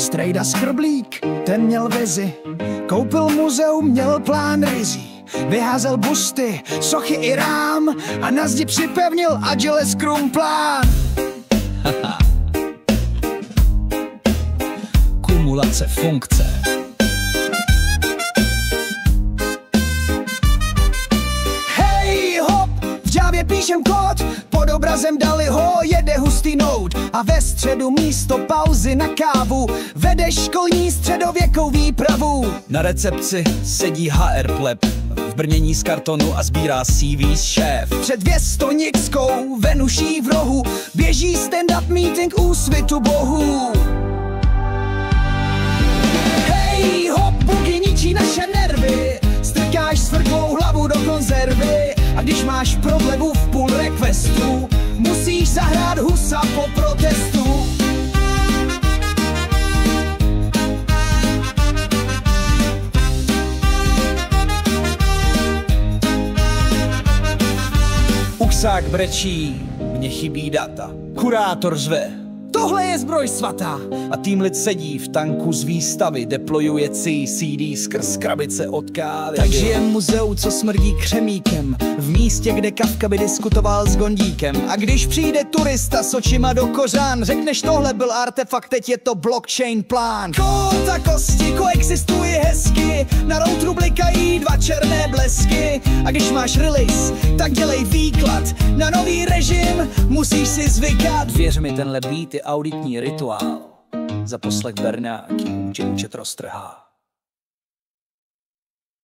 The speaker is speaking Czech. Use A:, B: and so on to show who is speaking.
A: Strejda Skrblík, ten měl vizi, koupil muzeum, měl plán rizí. Vyházel busty, sochy i rám a na zdi připevnil Agile Scrum plán. Kumulace funkce. Hej hop, v Javě píšem kód, pod obrazem dali ho, jede hustý node a ve středu místo pauzy na kávu vede školní středověkou výpravu. Na recepci sedí HR pleb v brnění z kartonu a sbírá CV šéf. Před věstonickou Venuší v rohu běží stand-up meeting Úsvitu bohů. Hej hop, bugy ničí naše nervy, strkáš svrklou hlavu do konzervy a když máš prodlevu v půl requestu, musíš zahrát husa po protestu. Uksák brečí, mně chybí data. Kurátor řve, tohle je zbroj svatá. A tým lid sedí v tanku z výstavy, deployuje CD skrz krabice od kávy. Takže je muzeu, co smrdí křemíkem, v místě, kde Kafka by diskutoval s Gondíkem. A když přijde turista s očima do kořán, řekneš, tohle byl artefakt, teď je to blockchain plán. Kód a kosti koexistují hezky, na routru blikají dva černé blesky. A když máš release, tak dělej výklad, na nový režim musíš si zvykat. Věř mi, tenhle beat je auditní rituál, za poslech Bernáky, že účet roztrhá.